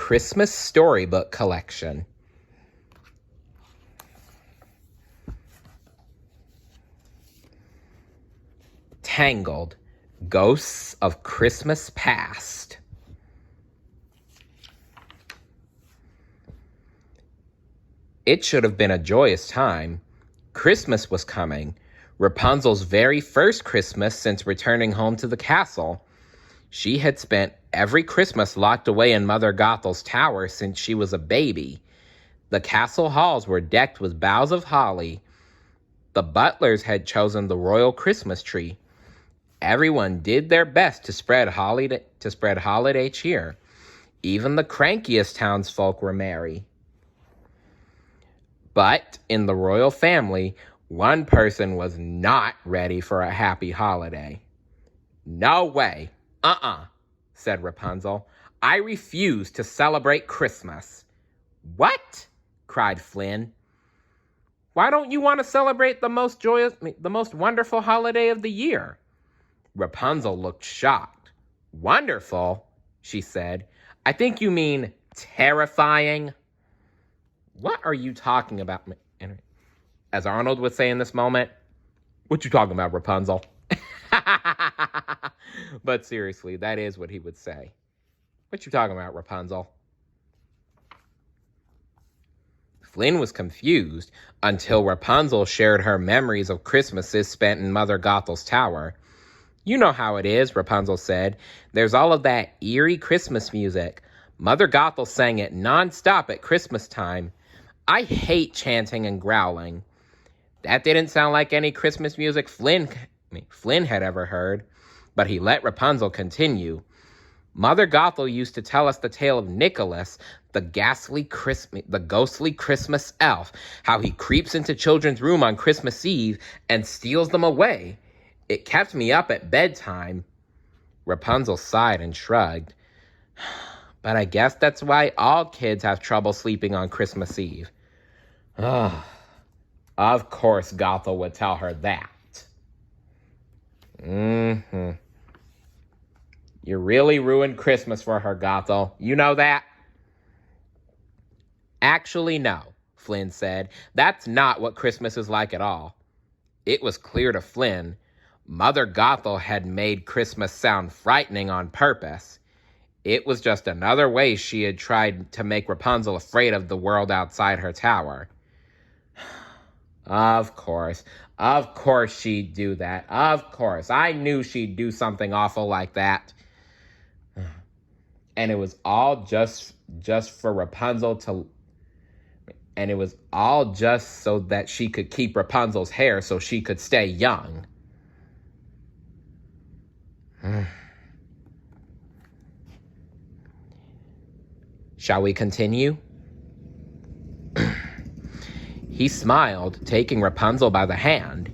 Christmas Storybook collection. Tangled, Ghosts of Christmas Past. It should have been a joyous time. Christmas was coming, Rapunzel's very first Christmas since returning home to the castle. She had spent every Christmas locked away in Mother Gothel's tower since she was a baby. The castle halls were decked with boughs of holly. The butlers had chosen the royal Christmas tree. Everyone did their best to spread holiday cheer. Even the crankiest townsfolk were merry. But in the royal family, one person was not ready for a happy holiday. "No way. Said Rapunzel. "I refuse to celebrate Christmas." "What?" cried Flynn. "Why don't you want to celebrate the most wonderful holiday of the year?" Rapunzel looked shocked. "Wonderful," she said. "I think you mean terrifying." "What are you talking about?" As Arnold would say in this moment, "What you talking about, Rapunzel?" But seriously, that is what he would say. "What you talking about, Rapunzel?" Flynn was confused until Rapunzel shared her memories of Christmases spent in Mother Gothel's tower. "You know how it is," Rapunzel said. "There's all of that eerie Christmas music. Mother Gothel sang it nonstop at Christmas time. I hate chanting and growling." That didn't sound like any Christmas music Flynn had ever heard, but he let Rapunzel continue. "Mother Gothel used to tell us the tale of Nicholas, the ghostly Christmas elf, how he creeps into children's room on Christmas Eve and steals them away. It kept me up at bedtime." Rapunzel sighed and shrugged. "But I guess that's why all kids have trouble sleeping on Christmas Eve." Of course Gothel would tell her that. You really ruined Christmas for her, Gothel. You know that? "Actually, no," Flynn said. "That's not what Christmas is like at all." It was clear to Flynn. Mother Gothel had made Christmas sound frightening on purpose. It was just another way she had tried to make Rapunzel afraid of the world outside her tower. Of course she'd do that. Of course. I knew she'd do something awful like that. And it was all just for Rapunzel to... And it was all just so that she could keep Rapunzel's hair so she could stay young. Shall we continue? He smiled, taking Rapunzel by the hand.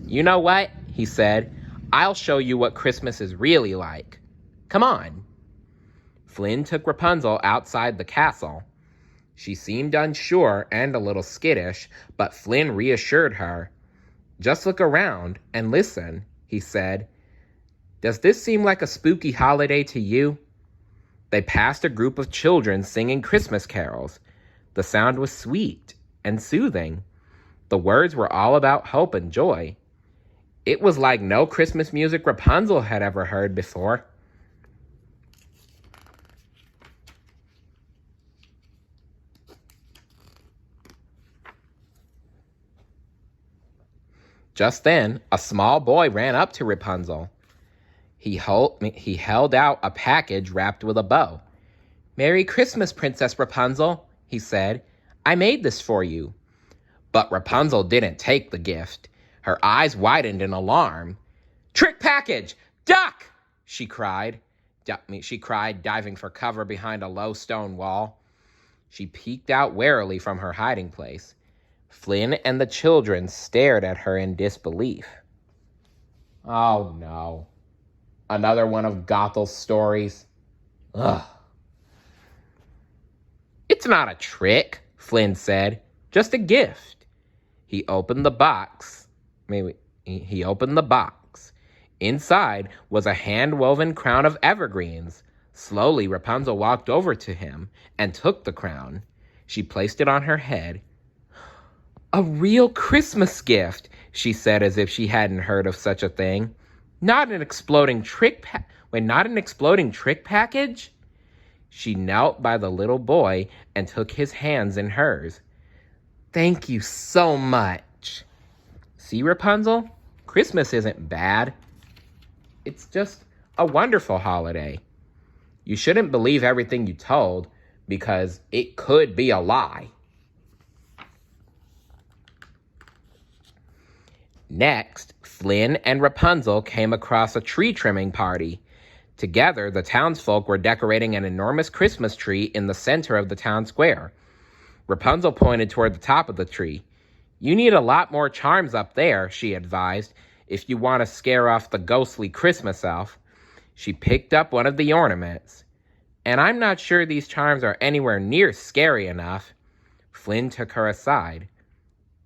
"You know what?" he said. "I'll show you what Christmas is really like. Come on." Flynn took Rapunzel outside the castle. She seemed unsure and a little skittish, but Flynn reassured her. "Just look around and listen," he said. "Does this seem like a spooky holiday to you?" They passed a group of children singing Christmas carols. The sound was sweet and soothing. The words were all about hope and joy. It was like no Christmas music Rapunzel had ever heard before. Just then, a small boy ran up to Rapunzel. He held out a package wrapped with a bow. "Merry Christmas, Princess Rapunzel," he said. "I made this for you." But Rapunzel didn't take the gift. Her eyes widened in alarm. "Trick package! Duck!" she cried, diving for cover behind a low stone wall. She peeked out warily from her hiding place. Flynn and the children stared at her in disbelief. Oh no. Another one of Gothel's stories. Ugh. "It's not a trick," Flynn said. "Just a gift." He opened the box. Inside was a hand-woven crown of evergreens, Slowly, Rapunzel walked over to him and took the crown. She placed it on her head. "A real Christmas gift," she said as if she hadn't heard of such a thing. Not an exploding trick package?" She knelt by the little boy and took his hands in hers. "Thank you so much." "See, Rapunzel? Christmas isn't bad. It's just a wonderful holiday. You shouldn't believe everything you told because it could be a lie." Next, Flynn and Rapunzel came across a tree trimming party. Together, the townsfolk were decorating an enormous Christmas tree in the center of the town square. Rapunzel pointed toward the top of the tree. "You need a lot more charms up there," she advised, "if you want to scare off the ghostly Christmas elf." She picked up one of the ornaments. "And I'm not sure these charms are anywhere near scary enough." Flynn took her aside.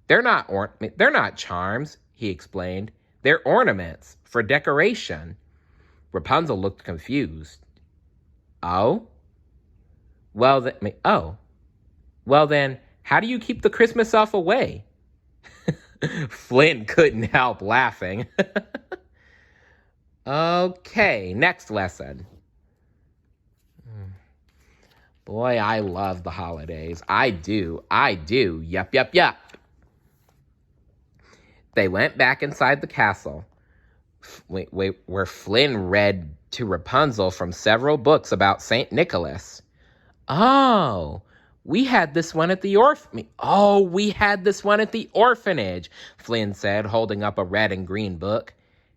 They're not charms," he explained. "They're ornaments for decoration." Rapunzel looked confused. "Oh? Well, then, how do you keep the Christmas elf away?" Flynn couldn't help laughing. Okay, next lesson. Boy, I love the holidays. I do. Yup, yup, yup. They went back inside the castle, where Flynn read to Rapunzel from several books about St. Nicholas. "Oh, we had this one at the orphanage," Flynn said, holding up a red and green book.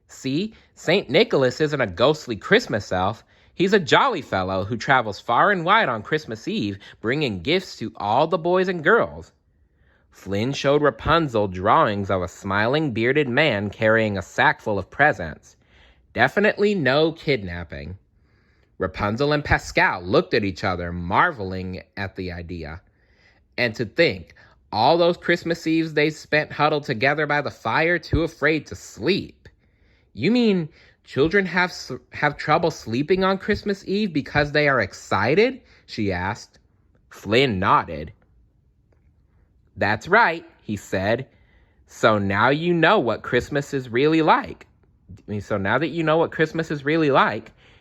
"See, St. Nicholas isn't a ghostly Christmas elf. He's a jolly fellow who travels far and wide on Christmas Eve, bringing gifts to all the boys and girls." Flynn showed Rapunzel drawings of a smiling bearded man carrying a sack full of presents. Definitely no kidnapping. Rapunzel and Pascal looked at each other, marveling at the idea. And to think, all those Christmas Eves they spent huddled together by the fire, too afraid to sleep. "You mean children have trouble sleeping on Christmas Eve because they are excited?" she asked. Flynn nodded. "That's right," he said. So now that you know what Christmas is really like,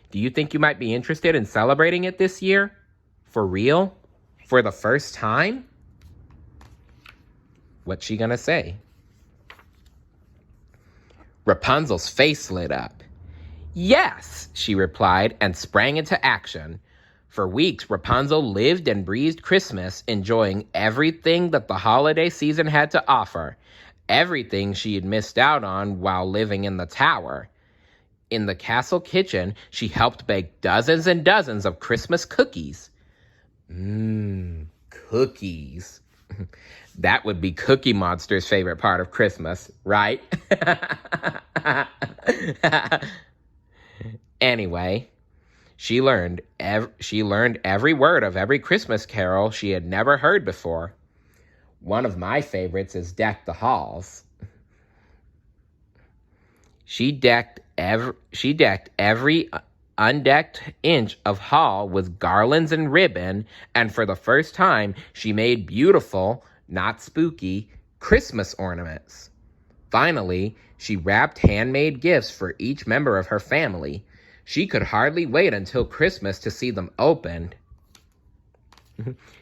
do you think you might be interested in celebrating it this year? For real? For the first time? What's she gonna say? Rapunzel's face lit up. "Yes," she replied and sprang into action. For weeks, Rapunzel lived and breathed Christmas, enjoying everything that the holiday season had to offer, everything she had missed out on while living in the tower. In the castle kitchen, she helped bake dozens and dozens of Christmas cookies. Cookies. That would be Cookie Monster's favorite part of Christmas, right? Anyway, she learned every word of every Christmas carol she had never heard before. One of my favorites is "Deck the Halls." She decked every undecked inch of hall with garlands and ribbon, and for the first time, she made beautiful, not spooky, Christmas ornaments. Finally, she wrapped handmade gifts for each member of her family. She could hardly wait until Christmas to see them opened.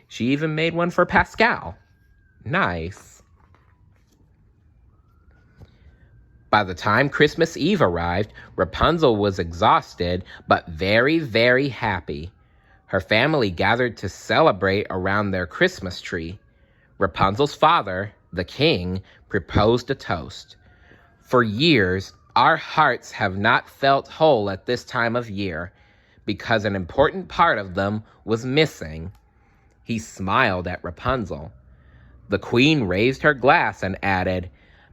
She even made one for Pascal. Nice. By the time Christmas Eve arrived, Rapunzel was exhausted, but very, very happy. Her family gathered to celebrate around their Christmas tree. Rapunzel's father, the king, proposed a toast. "For years, our hearts have not felt whole at this time of year, because an important part of them was missing." He smiled at Rapunzel. The queen raised her glass and added,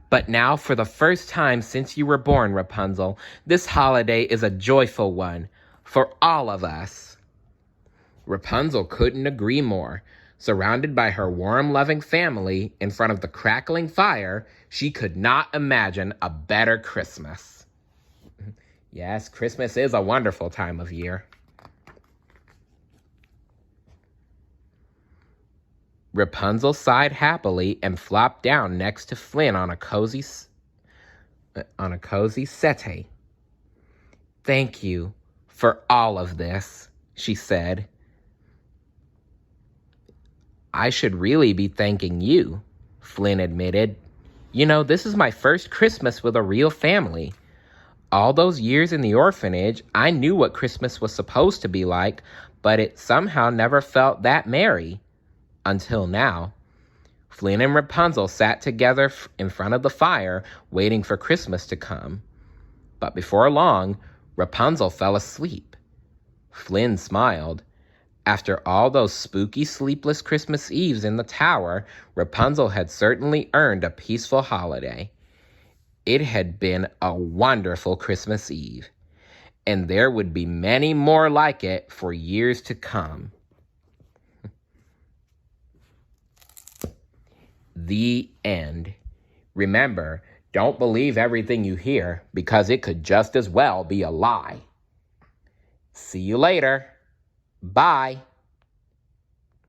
"But now, for the first time since you were born, Rapunzel, this holiday is a joyful one, for all of us." Rapunzel couldn't agree more. Surrounded by her warm, loving family, in front of the crackling fire, she could not imagine a better Christmas. Yes, Christmas is a wonderful time of year. Rapunzel sighed happily and flopped down next to Flynn on a cozy settee. "Thank you for all of this," she said. "I should really be thanking you," Flynn admitted. "You know, this is my first Christmas with a real family. All those years in the orphanage, I knew what Christmas was supposed to be like, but it somehow never felt that merry. Until now." Flynn and Rapunzel sat together in front of the fire, waiting for Christmas to come. But before long, Rapunzel fell asleep. Flynn smiled. After all those spooky, sleepless Christmas Eves in the tower, Rapunzel had certainly earned a peaceful holiday. It had been a wonderful Christmas Eve, and there would be many more like it for years to come. The end. Remember, don't believe everything you hear, because it could just as well be a lie. See you later. Bye.